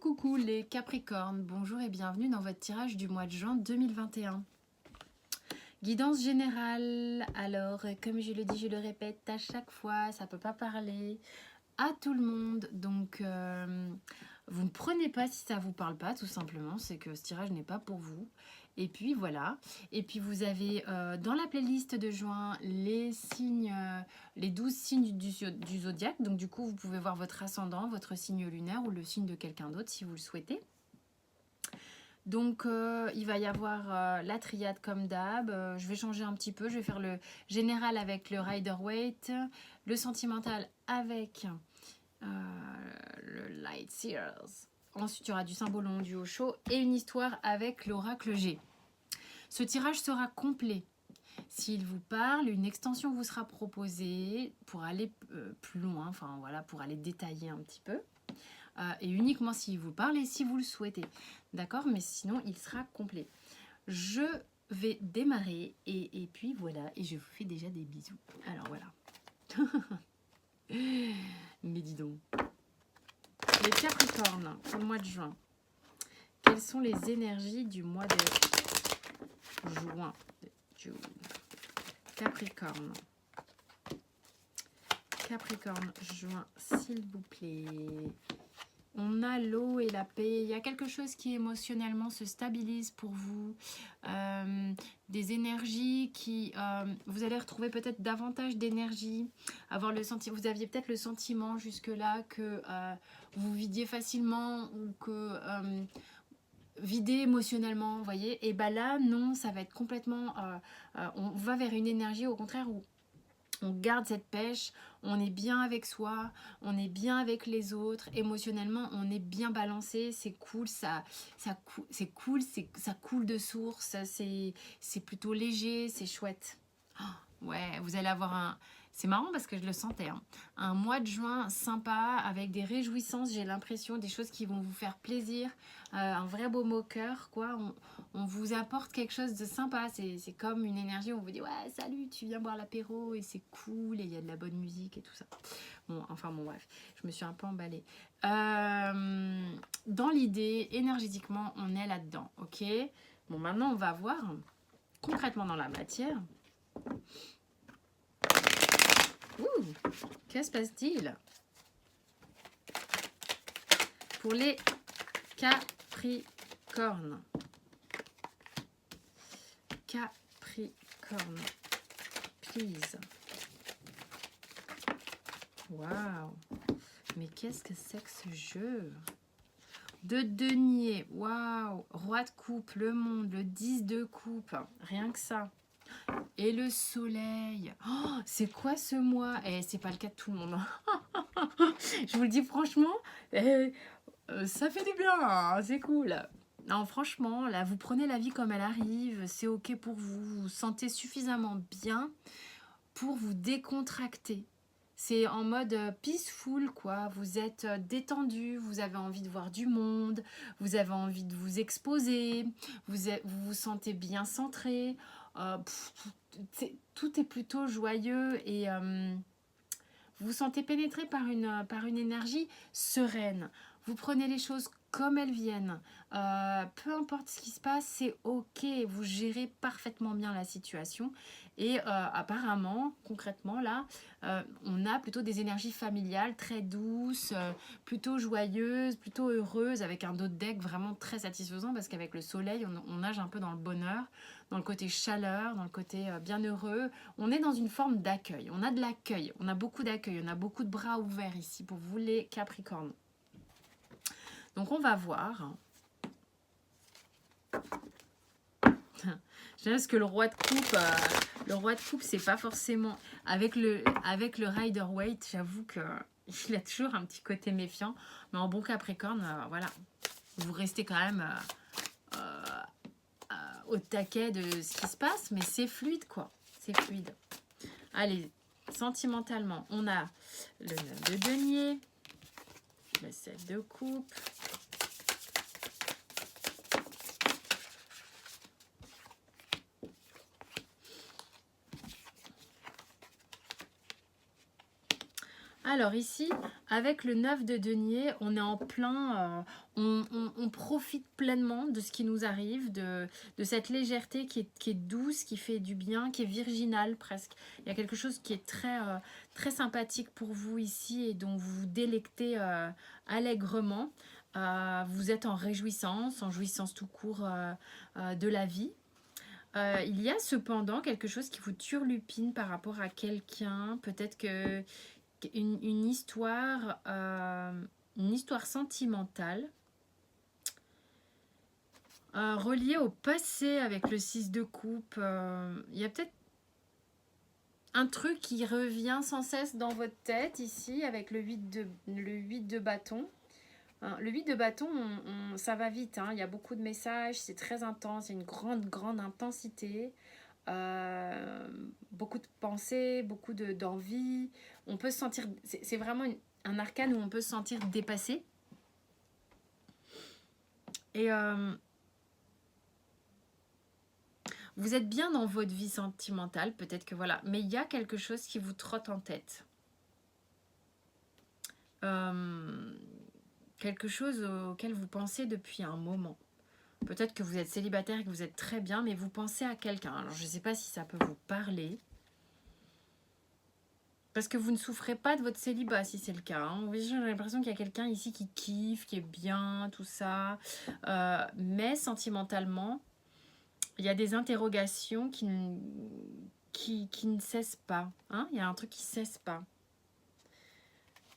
Coucou les Capricornes, bonjour et bienvenue dans votre tirage du mois de juin 2021. Guidance générale, alors comme je le dis, je le répète à chaque fois, ça peut pas parler à tout le monde, donc vous ne prenez pas si ça vous parle pas, tout simplement, c'est que ce tirage n'est pas pour vous. Et puis voilà, et puis vous avez dans la playlist de juin les signes, les 12 signes du zodiaque, donc du coup vous pouvez voir votre ascendant, votre signe lunaire ou le signe de quelqu'un d'autre si vous le souhaitez. Donc il va y avoir la triade comme d'hab, je vais changer un petit peu, je vais faire le général avec le Rider-Waite, le sentimental avec le Light Seers. Ensuite il y aura du Symbolon, du Osho et une histoire avec l'oracle G. Ce tirage sera complet. S'il vous parle, une extension vous sera proposée pour aller plus loin, enfin voilà, pour aller détailler un petit peu. Et uniquement s'il vous parle et si vous le souhaitez. D'accord? Mais sinon, il sera complet. Je vais démarrer et puis voilà. Et je vous fais déjà des bisous. Alors voilà. Mais dis donc. Les Capricornes pour le mois de juin. Quelles sont les énergies du mois de juin? Capricorne. Capricorne, juin, s'il vous plaît. On a l'eau et la paix. Il y a quelque chose qui émotionnellement se stabilise pour vous. Des énergies qui... vous allez retrouver peut-être davantage d'énergie. Vous aviez peut-être le sentiment jusque-là que vous vidiez facilement ou que... vider émotionnellement, vous voyez. Et bien là, non, ça va être complètement... on va vers une énergie, au contraire, où on garde cette pêche, on est bien avec soi, on est bien avec les autres, émotionnellement on est bien balancé, c'est cool, ça coule de source, c'est plutôt léger, c'est chouette. Oh, ouais, vous allez avoir un... C'est marrant parce que je le sentais, hein. Un mois de juin sympa, avec des réjouissances, j'ai l'impression, des choses qui vont vous faire plaisir, un vrai beau moqueur, quoi. On vous apporte quelque chose de sympa, c'est comme une énergie où on vous dit « Ouais, salut, tu viens boire l'apéro et c'est cool et il y a de la bonne musique et tout ça. » Bon, enfin bon, bref, je me suis un peu emballée. Dans l'idée, énergétiquement, on est là-dedans, ok? Bon, maintenant, on va voir concrètement dans la matière. Ouh, que se passe-t-il pour les Capricornes? Capricorne, please. Waouh, mais qu'est-ce que c'est que ce jeu? De denier, waouh, roi de coupe, le monde, le 10 de coupe, rien que ça. Et le soleil, oh, c'est quoi ce mois? Et c'est pas le cas de tout le monde. Je vous le dis franchement, ça fait du bien, hein, c'est cool. Non, franchement, là, vous prenez la vie comme elle arrive, c'est ok pour vous, vous vous sentez suffisamment bien pour vous décontracter. C'est en mode peaceful, quoi. Vous êtes détendu, vous avez envie de voir du monde, vous avez envie de vous exposer, vous vous sentez bien centré. Tout est plutôt joyeux et vous vous sentez pénétré par une énergie sereine. Vous prenez les choses comme elles viennent. Peu importe ce qui se passe, c'est ok. Vous gérez parfaitement bien la situation. Et apparemment, concrètement, là, on a plutôt des énergies familiales très douces, plutôt joyeuses, plutôt heureuses, avec un dos de deck vraiment très satisfaisant parce qu'avec le soleil, on nage un peu dans le bonheur, dans le côté chaleur, dans le côté bien heureux. On est dans une forme d'accueil. On a de l'accueil. On a beaucoup d'accueil. On a beaucoup de bras ouverts ici pour vous les Capricornes. Donc on va voir. J'aime parce que le roi de coupe, c'est pas forcément avec le Rider-Waite. J'avoue que il a toujours un petit côté méfiant, mais en bon Capricorne, voilà, vous restez quand même au taquet de ce qui se passe, mais c'est fluide, quoi. C'est fluide. Allez, sentimentalement, on a le 9 de denier, le 7 de coupe, Alors ici, avec le 9 de denier, on est en plein, on profite pleinement de ce qui nous arrive, de cette légèreté qui est douce, qui fait du bien, qui est virginale presque. Il y a quelque chose qui est très sympathique pour vous ici et dont vous vous délectez allègrement. Vous êtes en réjouissance, en jouissance tout court de la vie. Il y a cependant quelque chose qui vous turlupine par rapport à quelqu'un, peut-être que une histoire sentimentale reliée au passé avec le 6 de coupe. Il y a peut-être un truc qui revient sans cesse dans votre tête ici avec le 8 de bâton. Le 8 de bâton, ça va vite, hein. Il y a beaucoup de messages, c'est très intense, il y a une grande intensité. Beaucoup de pensées, beaucoup d'envie. On peut se sentir, c'est vraiment un arcane où on peut se sentir dépassé. Et vous êtes bien dans votre vie sentimentale, peut-être que voilà, mais il y a quelque chose qui vous trotte en tête. Quelque chose auquel vous pensez depuis un moment. Peut-être que vous êtes célibataire et que vous êtes très bien, mais vous pensez à quelqu'un. Alors, je ne sais pas si ça peut vous parler. Parce que vous ne souffrez pas de votre célibat, si c'est le cas. Hein. J'ai l'impression qu'il y a quelqu'un ici qui kiffe, qui est bien, tout ça. Mais sentimentalement, il y a des interrogations qui ne cessent pas. Hein. Il y a un truc qui ne cesse pas.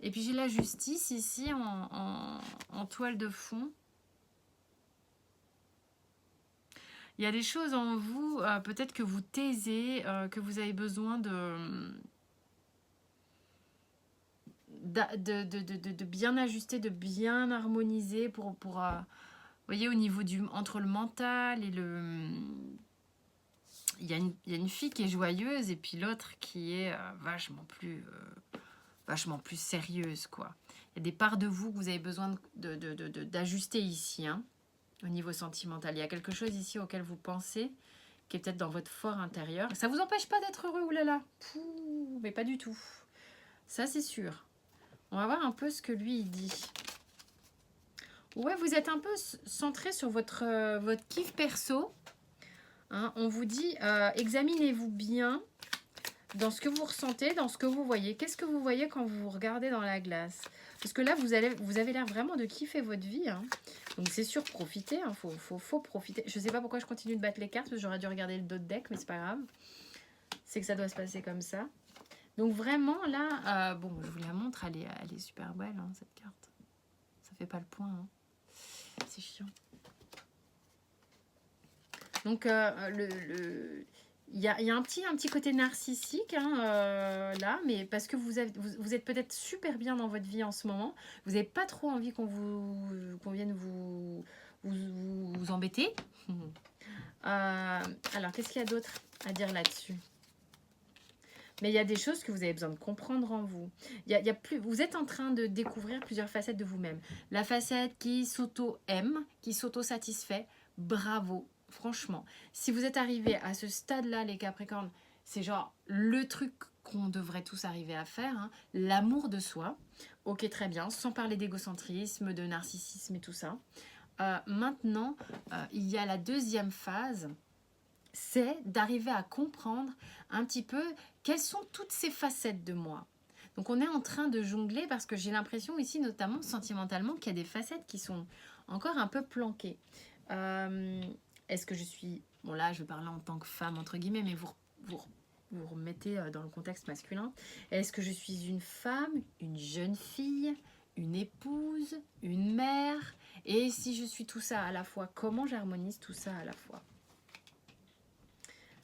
Et puis j'ai la justice ici en toile de fond. Il y a des choses en vous, peut-être que vous taisez, que vous avez besoin de bien ajuster, de bien harmoniser pour vous voyez, au niveau entre le mental et le... Il y a une fille qui est joyeuse et puis l'autre qui est vachement plus sérieuse, quoi. Il y a des parts de vous que vous avez besoin d'ajuster ici, hein, au niveau sentimental. Il y a quelque chose ici auquel vous pensez, qui est peut-être dans votre fort intérieur. Ça vous empêche pas d'être heureux, oulala. Pouh, mais pas du tout. Ça, c'est sûr. On va voir un peu ce que lui, il dit. Ouais, vous êtes un peu centré sur votre kiff perso. Hein, on vous dit, examinez-vous bien dans ce que vous ressentez, dans ce que vous voyez. Qu'est-ce que vous voyez quand vous vous regardez dans la glace? Parce que là, vous avez l'air vraiment de kiffer votre vie. Hein. Donc, c'est sûr, profitez. Hein, faut profiter. Je ne sais pas pourquoi je continue de battre les cartes, parce que j'aurais dû regarder le dos de deck, mais c'est pas grave. C'est que ça doit se passer comme ça. Donc, vraiment, là, bon, je vous la montre. Elle est super belle, hein, cette carte. Ça fait pas le point. Hein. C'est chiant. Donc, il y a un petit côté narcissique hein, là, mais parce que vous êtes peut-être super bien dans votre vie en ce moment. Vous n'avez pas trop envie qu'on vienne vous embêter. Alors, qu'est-ce qu'il y a d'autre à dire là-dessus? Mais il y a des choses que vous avez besoin de comprendre en vous. Vous êtes en train de découvrir plusieurs facettes de vous-même. La facette qui s'auto-aime, qui s'auto-satisfait. Bravo, franchement. Si vous êtes arrivé à ce stade-là, les Capricornes, c'est genre le truc qu'on devrait tous arriver à faire. Hein, l'amour de soi. Ok, très bien. Sans parler d'égocentrisme, de narcissisme et tout ça. Maintenant, il y a la deuxième phase. C'est d'arriver à comprendre un petit peu quelles sont toutes ces facettes de moi. Donc on est en train de jongler parce que j'ai l'impression ici, notamment sentimentalement, qu'il y a des facettes qui sont encore un peu planquées. Est-ce que je suis... Bon là, je vais parler en tant que femme, entre guillemets, mais vous remettez dans le contexte masculin. Est-ce que je suis une femme, une jeune fille, une épouse, une mère? Et si je suis tout ça à la fois, comment j'harmonise tout ça à la fois?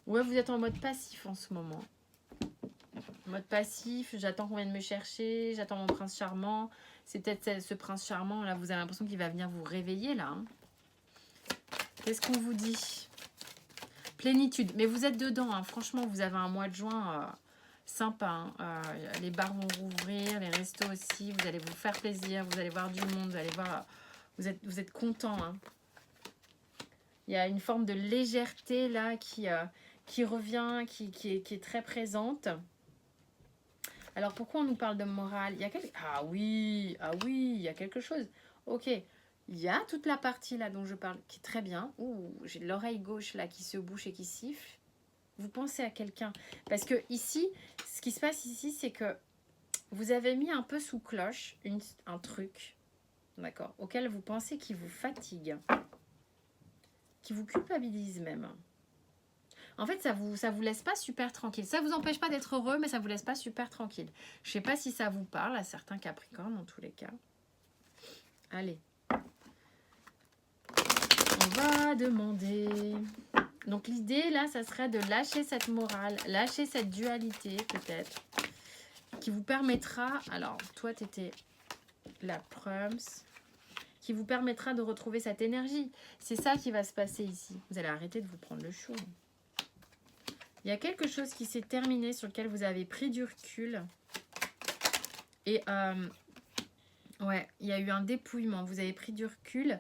Ouais, vous êtes en mode passif en ce moment. Mode passif, j'attends qu'on vienne me chercher, j'attends mon prince charmant. C'est peut-être ce prince charmant, là, vous avez l'impression qu'il va venir vous réveiller, là. Hein. Qu'est-ce qu'on vous dit? Plénitude. Mais vous êtes dedans, hein. Franchement, vous avez un mois de juin sympa. Hein. Les bars vont rouvrir, les restos aussi. Vous allez vous faire plaisir, vous allez voir du monde, vous allez voir... Vous êtes content, hein. Il y a une forme de légèreté, là, qui revient, qui est très présente. Alors, pourquoi on nous parle de morale? Il y a Ah oui, il y a quelque chose. Ok, il y a toute la partie là dont je parle qui est très bien. Ouh, j'ai l'oreille gauche là qui se bouche et qui siffle. Vous pensez à quelqu'un. Parce que ici, ce qui se passe ici, c'est que vous avez mis un peu sous cloche un truc, d'accord, auquel vous pensez qui vous fatigue, qui vous culpabilise même. En fait, ça vous laisse pas super tranquille. Ça vous empêche pas d'être heureux, mais ça vous laisse pas super tranquille. Je sais pas si ça vous parle à certains Capricornes, en tous les cas. Allez. On va demander... Donc l'idée, là, ça serait de lâcher cette morale, lâcher cette dualité, peut-être, qui vous permettra... Alors, toi, tu étais la Prums, qui vous permettra de retrouver cette énergie. C'est ça qui va se passer ici. Vous allez arrêter de vous prendre le chou. Il y a quelque chose qui s'est terminé sur lequel vous avez pris du recul. Et ouais, il y a eu un dépouillement. Vous avez pris du recul.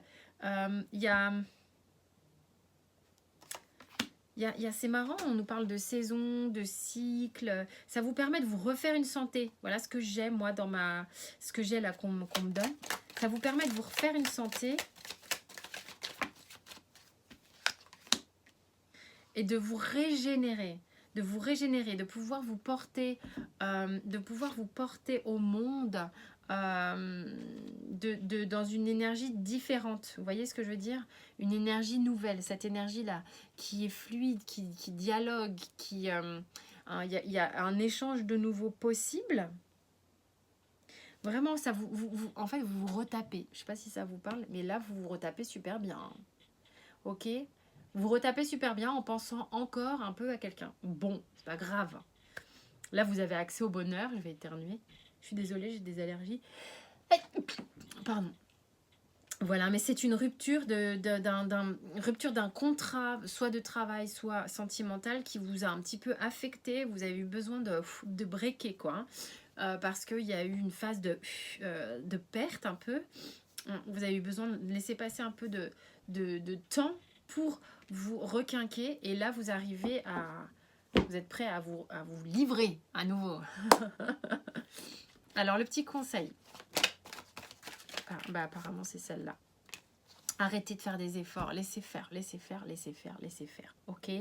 C'est marrant, on nous parle de saison, de cycle. Ça vous permet de vous refaire une santé. Voilà ce que j'ai, moi, dans ma... Ce que j'ai là qu'on me donne. Ça vous permet de vous refaire une santé. Et de vous régénérer. De pouvoir vous porter, au monde dans une énergie différente. Vous voyez ce que je veux dire? Une énergie nouvelle, cette énergie-là qui est fluide, qui dialogue, il y a un échange de nouveau possible. Vraiment, ça en fait, vous vous retapez. Je ne sais pas si ça vous parle, mais là, vous vous retapez super bien. Ok? Vous retapez super bien en pensant encore un peu à quelqu'un. Bon, c'est pas grave. Là, vous avez accès au bonheur. Je vais éternuer. Je suis désolée, j'ai des allergies. Pardon. Voilà, mais c'est une rupture d'un contrat, soit de travail, soit sentimental, qui vous a un petit peu affecté. Vous avez eu besoin de breaker, quoi. Parce qu'il y a eu une phase de perte un peu. Vous avez eu besoin de laisser passer un peu de temps pour vous requinquer. Et là, vous arrivez à... Vous êtes prêt à vous livrer à nouveau. Alors, le petit conseil. Apparemment, c'est celle-là. Arrêtez de faire des efforts. Laissez faire, laissez faire, laissez faire, laissez faire. Ok?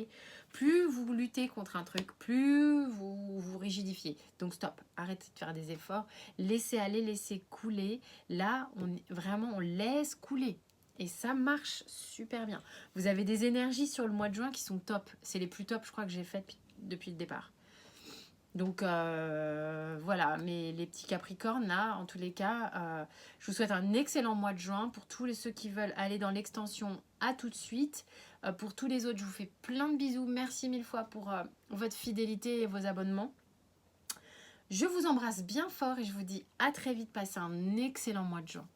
Plus vous luttez contre un truc, plus vous vous rigidifiez. Donc, stop. Arrêtez de faire des efforts. Laissez aller, laissez couler. Là, on laisse couler. Et ça marche super bien. Vous avez des énergies sur le mois de juin qui sont top. C'est les plus top, je crois, que j'ai faites depuis le départ. Donc voilà, mais les petits Capricornes, là, en tous les cas, je vous souhaite un excellent mois de juin. Pour tous ceux qui veulent aller dans l'extension, à tout de suite. Pour tous les autres, je vous fais plein de bisous. Merci mille fois pour votre fidélité et vos abonnements. Je vous embrasse bien fort et je vous dis à très vite. Passez un excellent mois de juin.